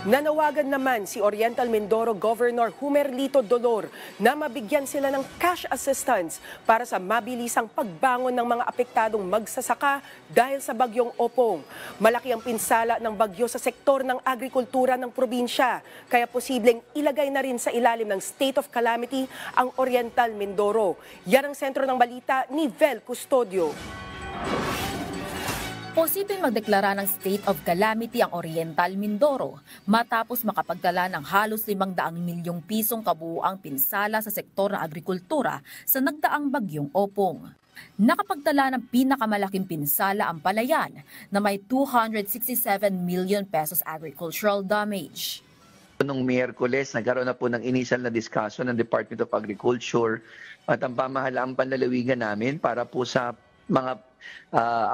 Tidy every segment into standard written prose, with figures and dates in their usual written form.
Nanawagan naman si Oriental Mindoro Governor Humerlito Dolor na mabigyan sila ng cash assistance para sa mabilisang pagbangon ng mga apektadong magsasaka dahil sa bagyong Opong. Malaki ang pinsala ng bagyo sa sektor ng agrikultura ng probinsya, kaya posibleng ilagay na rin sa ilalim ng state of calamity ang Oriental Mindoro. Yan ang sentro ng balita ni Vel Custodio. Posibleng magdeklara ng state of calamity ang Oriental Mindoro matapos makapagdala ng halos 500 milyong pisong kabuuang pinsala sa sektor ng agrikultura sa nagdaang bagyong Opong. Nakapagdala ng pinakamalaking pinsala ang Palayan na may 267 million pesos agricultural damage. Noong Miyerkules, nagkaroon na po ng initial na discussion ng Department of Agriculture at ang pamahalaang panlalawigan namin para po sa mga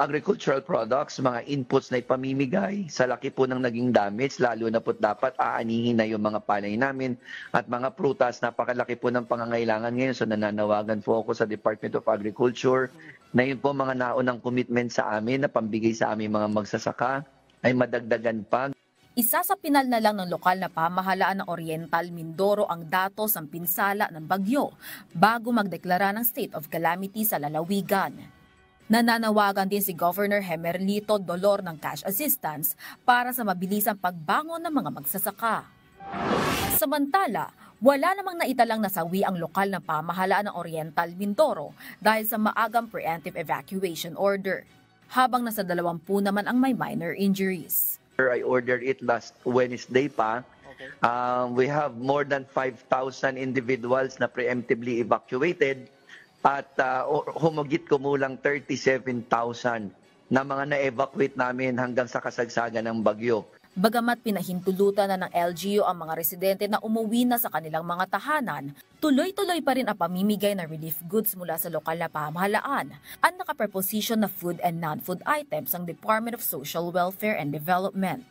agricultural products, mga inputs na ipamimigay sa laki po ng naging damage, lalo na po dapat aanihin na yung mga palay namin at mga prutas. Napakalaki po ng pangangailangan ngayon. So nananawagan po ako sa Department of Agriculture na yun po mga naunang commitment sa amin na pambigay sa aming mga magsasaka ay madagdagan pa. Isa sa pinal na lang ng lokal na pamahalaan ng Oriental Mindoro ang datos ng pinsala ng bagyo bago magdeklara ng state of calamity sa lalawigan. Nananawagan din si Governor Humerlito Dolor ng cash assistance para sa mabilisang pagbangon ng mga magsasaka. Samantala, wala namang naitalang nasawi ang lokal na pamahalaan ng Oriental Mindoro dahil sa maagang preemptive evacuation order, habang nasa 20 naman ang may minor injuries. I ordered it last Wednesday pa. We have more than 5,000 individuals na preemptively evacuated. At humigit kumulang 37,000 na mga na-evacuate namin hanggang sa kasagsagan ng bagyo. Bagamat pinahintulutan na ng LGU ang mga residente na umuwi na sa kanilang mga tahanan, tuloy-tuloy pa rin ang pamimigay ng relief goods mula sa lokal na pamahalaan at nakapreposisyon na food and non-food items ang Department of Social Welfare and Development.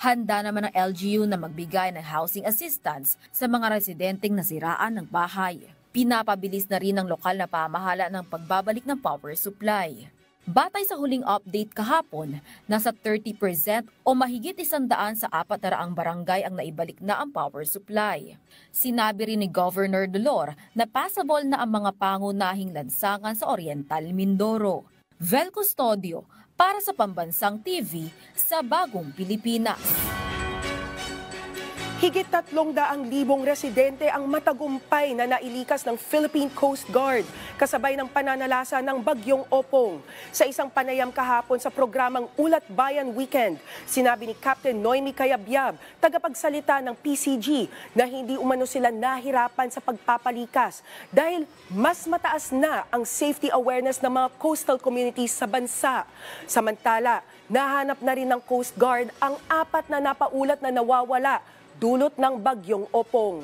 Handa naman ang LGU na magbigay ng housing assistance sa mga residenteng nasiraan ng bahay. Pinapabilis na rin ng lokal na pamahala ng pagbabalik ng power supply. Batay sa huling update kahapon, nasa 30% o mahigit 100 sa 400 barangay ang naibalik na ang power supply. Sinabi rin ni Governor Dolor na passable na ang mga pangunahing lansangan sa Oriental Mindoro. Vel Custodio para sa Pambansang TV sa Bagong Pilipinas. Higit 300,000 residente ang matagumpay na nailikas ng Philippine Coast Guard kasabay ng pananalasa ng bagyong Opong. Sa isang panayam kahapon sa programang Ulat Bayan Weekend, sinabi ni Captain Noemi Cayabyab, tagapagsalita ng PCG, na hindi umano sila nahirapan sa pagpapalikas dahil mas mataas na ang safety awareness ng mga coastal communities sa bansa. Samantala, nahanap na rin ng Coast Guard ang 4 na napaulat na nawawala dulot ng bagyong Opong.